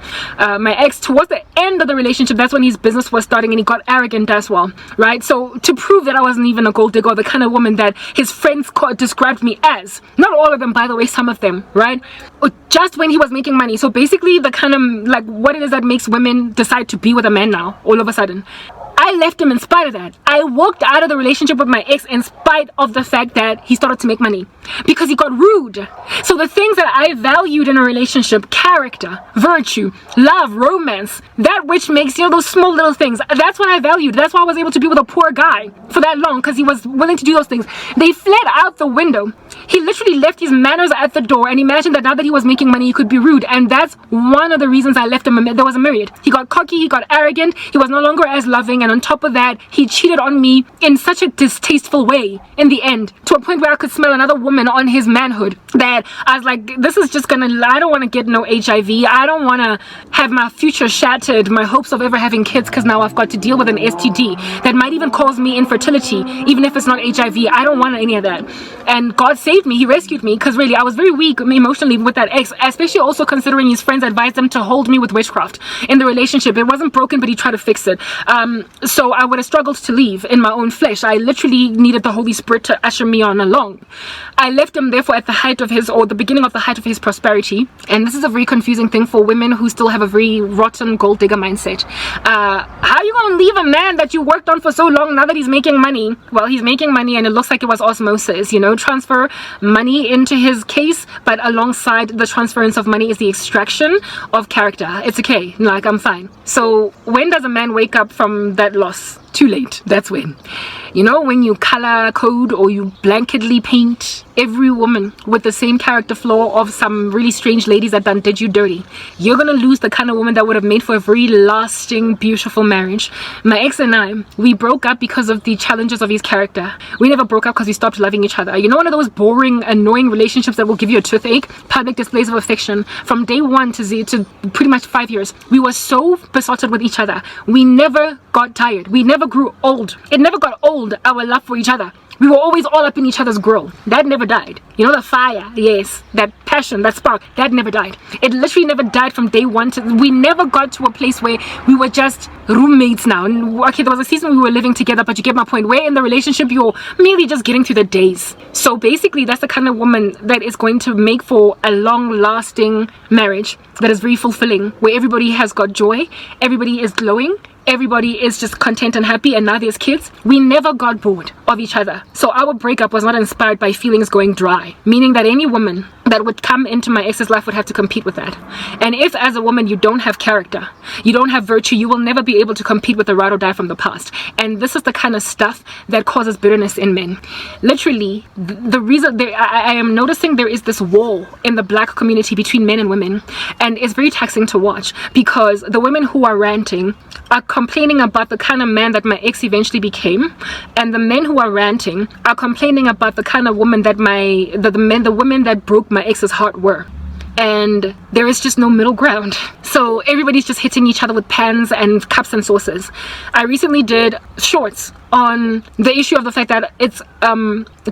My ex, towards the end of the relationship, that's when his business was starting and he got arrogant as well, right? So to prove that I wasn't even a gold digger or the kind of woman that his friends described me as, not all of them, by the way, some of them, right? Just when he was making money. So basically the kind of, like, what it is that makes women decide to be with a man now all of a sudden. I left him in spite of that. I walked out of the relationship with my ex in spite of the fact that he started to make money because he got rude. So the things that I valued in a relationship, character, virtue, love, romance, that which makes, you know, those small little things, that's what I valued. That's why I was able to be with a poor guy for that long, because he was willing to do those things. They fled out the window. He literally left his manners at the door and imagined that now that he was making money, he could be rude. And that's one of the reasons I left him. There was a myriad. He got cocky, he got arrogant, he was no longer as loving, and on top of that, he cheated on me in such a distasteful way in the end, to a point where I could smell another woman on his manhood, that I was like, this is just gonna, I don't want to get no HIV, I don't want to have my future shattered, my hopes of ever having kids, because now I've got to deal with an STD that might even cause me infertility, even if it's not HIV. I don't want any of that. And God saved me, he rescued me, because really I was very weak emotionally with that ex, especially also considering his friends advised him to hold me with witchcraft in the relationship. It wasn't broken, but he tried to fix it. So I would have struggled to leave in my own flesh. I literally needed the Holy Spirit to usher me on along. I left him therefore at the height of his, or the beginning of the height of his prosperity. And this is a very confusing thing for women who still have a very rotten gold digger mindset. How are you gonna leave a man that you worked on for so long now that he's making money? Well, he's making money and it looks like it was osmosis, you know, transfer money into his case, but alongside the transference of money is the extraction of character. It's okay, like, I'm fine. So when does a man wake up from that loss? Too late. That's when. You know, when you color code or you blanketly paint every woman with the same character flaw of some really strange ladies that done did you dirty, you're gonna lose the kind of woman that would have made for a very lasting, beautiful marriage. My ex and I, we broke up because of the challenges of his character. We never broke up because we stopped loving each other. You know, one of those boring, annoying relationships that will give you a toothache? Public displays of affection. From day one to pretty much 5 years, we were so besotted with each other. We never got tired. We never grew old. It never got old, our love for each other. We were always all up in each other's grill. That never died. You know, the fire, yes, that passion, that spark, that never died. It literally never died from day one. We never got to a place where we were just roommates now. And, okay, there was a season we were living together, but you get my point. Where in the relationship you're merely just getting through the days. So basically, that's the kind of woman that is going to make for a long-lasting marriage that is very fulfilling, where everybody has got joy, everybody is glowing, everybody is just content and happy, and now there's kids. We never got bored of each other. So our breakup was not inspired by feelings going dry, meaning that any woman that would come into my ex's life would have to compete with that. And if as a woman you don't have character, you don't have virtue, you will never be able to compete with the ride or die from the past. And this is the kind of stuff that causes bitterness in men. Literally, the reason I am noticing there is this wall in the black community between men and women, and it's very taxing to watch, because the women who are ranting are complaining about the kind of man that my ex eventually became, and the men who are ranting are complaining about the kind of woman that the women that broke my ex's heart were. And there is just no middle ground. So everybody's just hitting each other with pans and cups and saucers. I recently did shorts on the issue of the fact that it's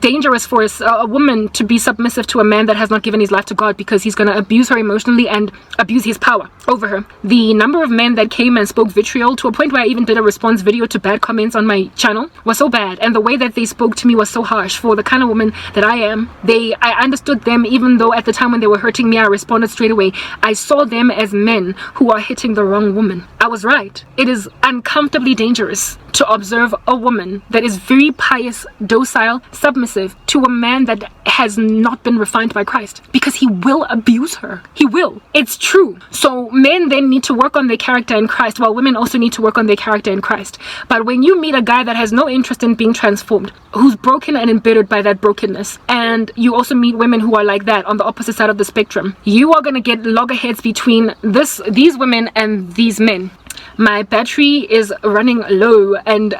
dangerous for a woman to be submissive to a man that has not given his life to God, because he's going to abuse her emotionally and abuse his power over her. The number of men that came and spoke vitriol, to a point where I even did a response video to bad comments on my channel, was so bad, and the way that they spoke to me was so harsh. For the kind of woman that I am, I understood them, even though at the time when they were hurting me I responded straight away. I saw them as men who are hitting the wrong woman. I was right. It is uncomfortably dangerous to observe a woman that is very pious, docile, submissive to a man that has not been refined by Christ, because he will abuse her. He will. It's true. So men then need to work on their character in Christ, while women also need to work on their character in Christ. But when you meet a guy that has no interest in being transformed, who's broken and embittered by that brokenness, and you also meet women who are like that on the opposite side of the spectrum, you are going to get loggerheads between these women and these men. My battery is running low, and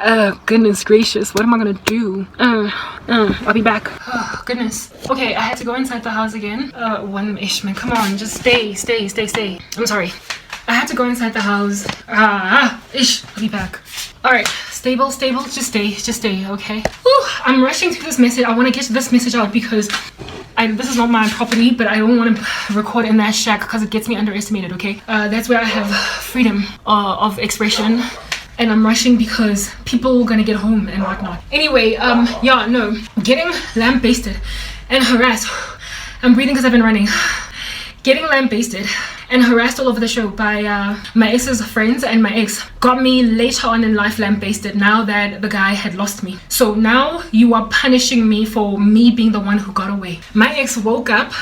goodness gracious, what am I gonna do? I'll be back. Oh, goodness. Okay, I had to go inside the house again. One Ishman, come on, just stay. I'm sorry. I had to go inside the house. I'll be back. Alright, stable, just stay, okay? Whew, I'm rushing through this message. I want to get this message out because this is not my property, but I don't want to record in that shack because it gets me underestimated, okay? That's where I have freedom of expression, and I'm rushing because people are gonna get home and whatnot. Anyway, yeah, no, getting lamb-basted and harassed. I'm breathing because I've been running. Getting lamb-basted and harassed all over the show by my ex's friends and my ex got me later on in life lamb-basted, now that the guy had lost me. So now you are punishing me for me being the one who got away. My ex woke up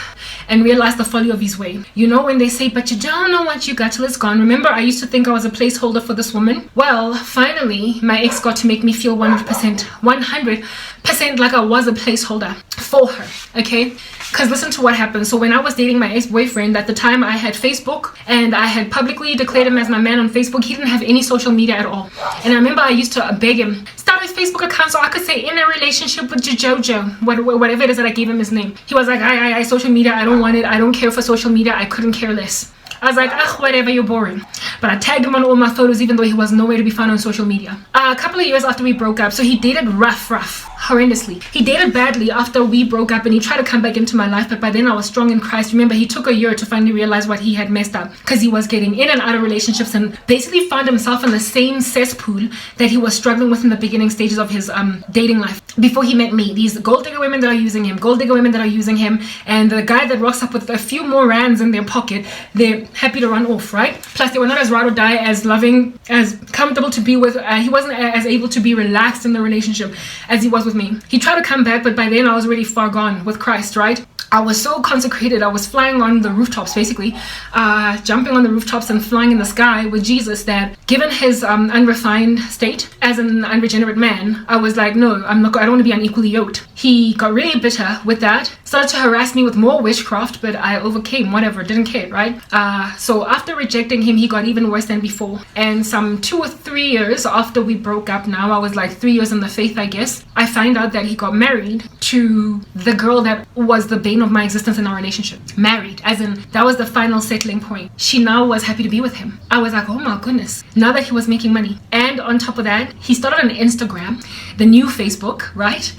and realized the folly of his way. You know when they say, but you don't know what you got till it's gone. Remember, I used to think I was a placeholder for this woman? Well, finally, my ex got to make me feel 100% like I was a placeholder for her, okay? Because listen to what happened. So when I was dating my ex-boyfriend, at the time I had Facebook, and I had publicly declared him as my man on Facebook. He didn't have any social media at all. And I remember I used to beg him, start his Facebook account so I could say in a relationship with Jojo, whatever it is that I gave him his name. He was like, I social media, I don't want it. I don't care for social media. I couldn't care less. I was like, whatever, you're boring. But I tagged him on all my photos, even though he was nowhere to be found on social media. A couple of years after we broke up, so he dated rough, horrendously. He dated badly after we broke up, and he tried to come back into my life, but by then I was strong in Christ. Remember, he took a year to finally realize what he had messed up, because he was getting in and out of relationships and basically found himself in the same cesspool that he was struggling with in the beginning stages of his dating life before he met me. These gold digger women that are using him, and the guy that rocks up with a few more rands in their pocket, they're happy to run off, right? Plus, they were not as ride or die, as loving, as comfortable to be with. He wasn't as able to be relaxed in the relationship as he was with me. He tried to come back, but by then I was already far gone with Christ, right? I was so consecrated. I was flying on the rooftops, basically, jumping on the rooftops and flying in the sky with Jesus, that given his unrefined state as an unregenerate man, I was like, no, I don't want to be unequally yoked. He got really bitter with that, started to harass me with more witchcraft, but I overcame, whatever, didn't care, right? So after rejecting him, he got even worse than before. And some 2 or 3 years after we broke up, now I was like 3 years in the faith, I guess, I find out that he got married to the girl that was the bane of my existence in our relationship. Married, as in that was the final settling point. She now was happy to be with him. I was like, oh my goodness, now that he was making money. And on top of that, he started an Instagram, the new Facebook, right?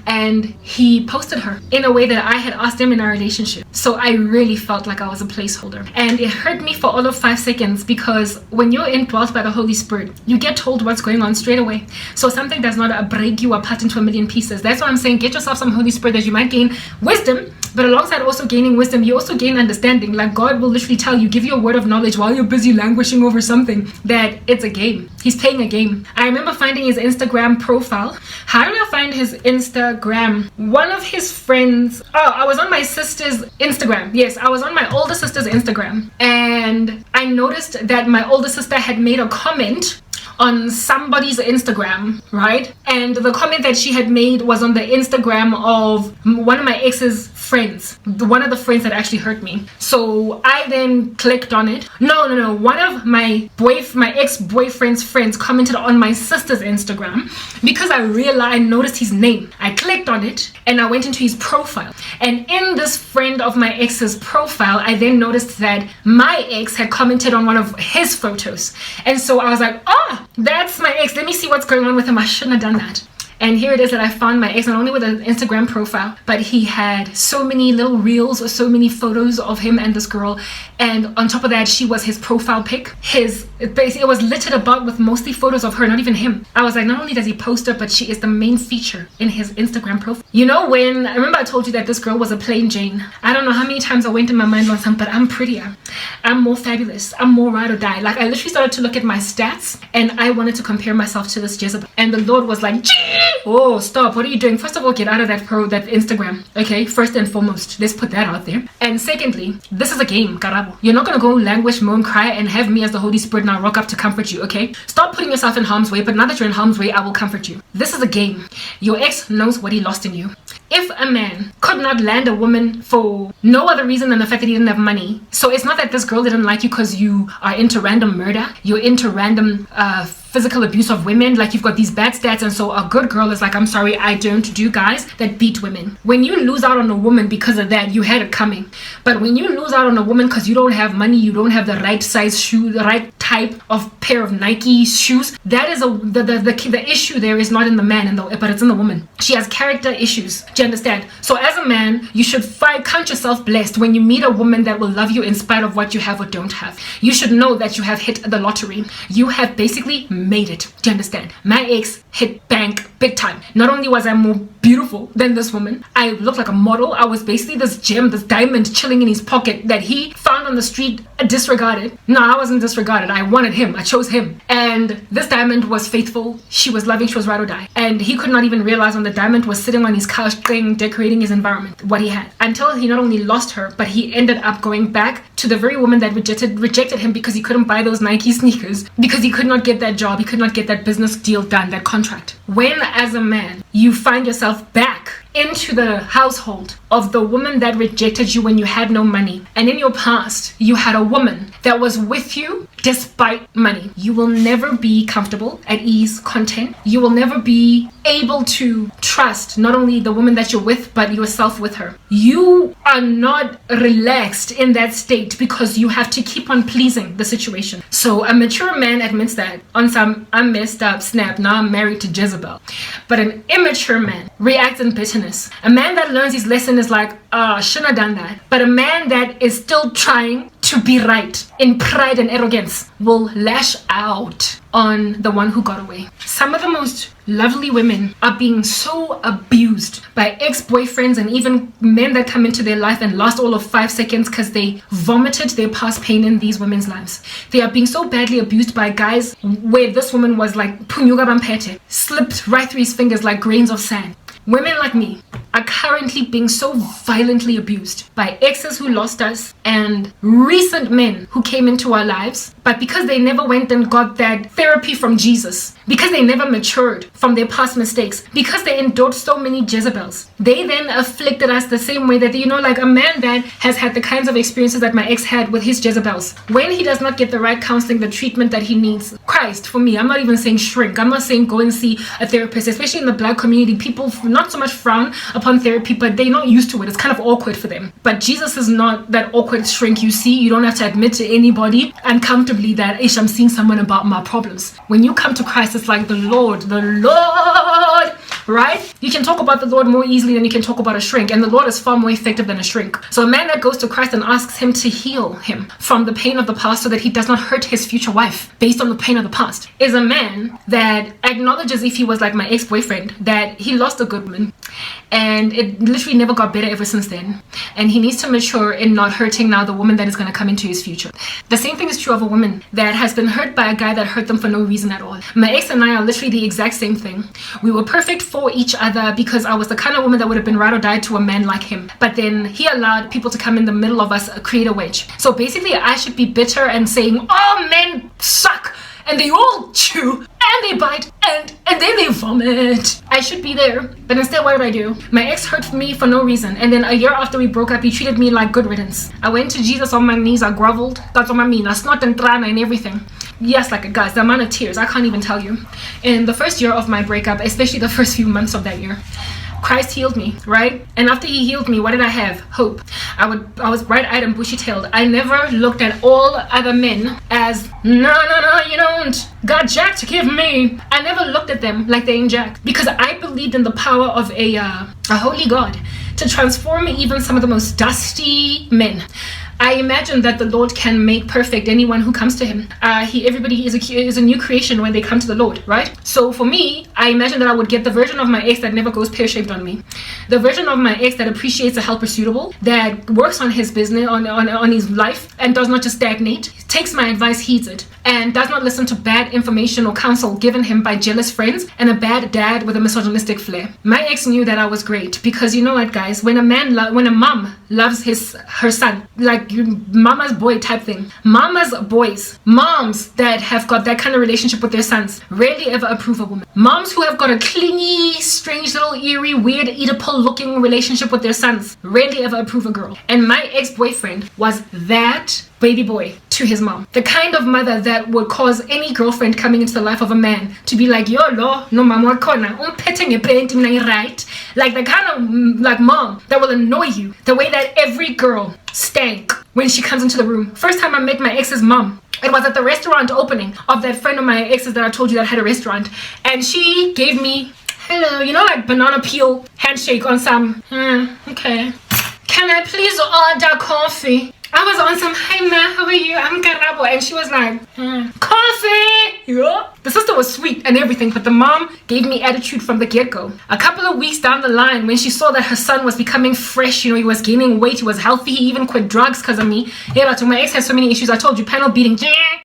And he posted her in a way that I had asked him in our relationship. So I really felt like I was a placeholder, and it hurt me for all of 5 seconds, because when you're indwelt by the Holy Spirit, you get told what's going on straight away. So something does not break you apart into a million pieces. That's why I'm saying, get yourself some Holy Spirit, that you might gain wisdom. But alongside also gaining wisdom, you also gain understanding. Like, God will literally tell you, give you a word of knowledge while you're busy languishing over something, that it's a game. He's playing a game. I remember finding his Instagram profile. How did I find his Instagram? One of his friends, I was on my sister's Instagram. Yes, I was on my older sister's Instagram, and I noticed that my older sister had made a comment on somebody's Instagram, right? And the comment that she had made was on the Instagram of one of my ex's friends, one of the friends that actually hurt me. So I then clicked on it. No, one of my ex-boyfriend's friends commented on my sister's Instagram, because I noticed his name. I clicked on it and I went into his profile, and in this friend of my ex's profile, I then noticed that my ex had commented on one of his photos. And so I was like, that's my ex, let me see what's going on with him. I shouldn't have done that. And here it is that I found my ex, not only with an Instagram profile, but he had so many little reels or so many photos of him and this girl. And on top of that, she was his profile pic. It was littered about with mostly photos of her, not even him. I was like, not only does he post her, but she is the main feature in his Instagram profile. You know, when I remember I told you that this girl was a plain Jane. I don't know how many times I went in my mind on something, but I'm prettier, I'm more fabulous, I'm more ride or die. Like, I literally started to look at my stats, and I wanted to compare myself to this Jezebel. And the Lord was like, oh, stop, what are you doing? First of all, get out of that Instagram, okay? First and foremost, let's put that out there. And secondly, this is a game, karabo. You're not gonna go languish, moan, cry, and have me as the Holy Spirit now rock up to comfort you, okay? Stop putting yourself in harm's way, but now that you're in harm's way, I will comfort you. This is a game. Your ex knows what he lost in you. If a man could not land a woman for no other reason than the fact that he didn't have money, so it's not that this girl didn't like you because you are into random murder, you're into random physical abuse of women, like you've got these bad stats, and so a good girl is like, I'm sorry, I don't do guys that beat women. When you lose out on a woman because of that, you had it coming. But when you lose out on a woman because you don't have money, you don't have the right size shoe, the right type of pair of Nike shoes, that is the issue there is not in the man, but it's in the woman. She has character issues. Do you understand? So as a man, you should count yourself blessed when you meet a woman that will love you in spite of what you have or don't have. You should know that you have hit the lottery. You have basically made it. Do you understand? My ex hit bank big time. Not only was I more beautiful than this woman, I looked like a model. I was basically this gem, this diamond chilling in his pocket that he found on the street, disregarded. No, I wasn't disregarded. I wanted him. I chose him. And this diamond was faithful. She was loving. She was ride or die. And he could not even realize when the diamond was sitting on his couch thing, decorating his environment, what he had. Until he not only lost her, but he ended up going back to the very woman that rejected him because he couldn't buy those Nike sneakers, because he could not get that job, he could not get that business deal done, that contract. When as a man you find yourself back into the household of the woman that rejected you when you had no money, and in your past you had a woman that was with you despite money. You will never be comfortable, at ease, content. You will never be able to trust not only the woman that you're with, but yourself with her. You are not relaxed in that state because you have to keep on pleasing the situation. So a mature man admits that on some "I'm messed up" snap, now I'm married to Jezebel. But an immature man reacts in bitterness. A man that learns his lesson is like, shouldn't have done that. But a man that is still trying to be right in pride and arrogance will lash out on the one who got away. Some of the most lovely women are being so abused by ex-boyfriends and even men that come into their life and last all of 5 seconds because they vomited their past pain in these women's lives. They are being so badly abused by guys where this woman was like punyuga bampete, slipped right through his fingers like grains of sand. Women like me are currently being so violently abused by exes who lost us and recent men who came into our lives, but because they never went and got that therapy from Jesus, because they never matured from their past mistakes, because they endured so many Jezebels, they then afflicted us the same way that, like a man that has had the kinds of experiences that my ex had with his Jezebels, when he does not get the right counseling, the treatment that he needs, Christ, for me, I'm not even saying shrink, I'm not saying go and see a therapist, especially in the Black community. People not so much frown upon therapy, but they're not used to it. It's kind of awkward for them. But Jesus is not that awkward shrink you see. You don't have to admit to anybody uncomfortably that, I'm seeing someone about my problems. When you come to Christ, it's like the Lord, right? You can talk about the Lord more easily than you can talk about a shrink, and the Lord is far more effective than a shrink. So a man that goes to Christ and asks him to heal him from the pain of the past so that he does not hurt his future wife based on the pain of the past is a man that acknowledges, if he was like my ex-boyfriend, that he lost a good woman and it literally never got better ever since then, and he needs to mature in not hurting now the woman that is going to come into his future. The same thing is true of a woman that has been hurt by a guy that hurt them for no reason at all. My ex and I are literally the exact same thing. We were perfect for each other because I was the kind of woman that would have been ride or die to a man like him, but then he allowed people to come in the middle of us, create a wedge. So basically I should be bitter and saying, oh, men suck and they all chew and they bite and then they vomit. I should be there, but instead what did I do? My ex hurt me for no reason, and then a year after we broke up, he treated me like good riddance. I went to Jesus on my knees, I groveled, that's what I mean, I snot and trana and everything. Yes, like guys, the amount of tears, I can't even tell you. In the first year of my breakup, especially the first few months of that year, Christ healed me, right? And after he healed me, what did I have? Hope. I was bright-eyed and bushy-tailed. I never looked at all other men as, no, you don't got Jack to give me. I never looked at them like they ain't Jack, because I believed in the power of a holy God to transform even some of the most dusty men. I imagine that the Lord can make perfect anyone who comes to him. Everybody is a new creation when they come to the Lord, right? So for me, I imagine that I would get the version of my ex that never goes pear-shaped on me. The version of my ex that appreciates a helper suitable, that works on his business, on his life, and does not just stagnate, takes my advice, heeds it, and does not listen to bad information or counsel given him by jealous friends and a bad dad with a misogynistic flair. My ex knew that I was great, because you know what, guys, when a mom loves her son, like mama's boy type thing, moms that have got that kind of relationship with their sons rarely ever approve a woman. Moms who have got a clingy, strange little eerie, weird Oedipal looking relationship with their sons rarely ever approve a girl. And my ex-boyfriend was that baby boy to his mom, the kind of mother that would cause any girlfriend coming into the life of a man to be like, yo lo no mama kona petting a painting right, like the kind of like mom that will annoy you the way that every girl stank when she comes into the room. First time I met my ex's mom, it was at the restaurant opening of that friend of my ex's that I told you that had a restaurant, and she gave me hello, like banana peel handshake on some okay, can I please order coffee? I was on some, hey man, how are you? I'm Karabo. And she was like, coffee! Yeah. The sister was sweet and everything, but the mom gave me attitude from the get-go. A couple of weeks down the line, when she saw that her son was becoming fresh, he was gaining weight, he was healthy, he even quit drugs because of me. Yeah, but my ex had so many issues. I told you, panel beating.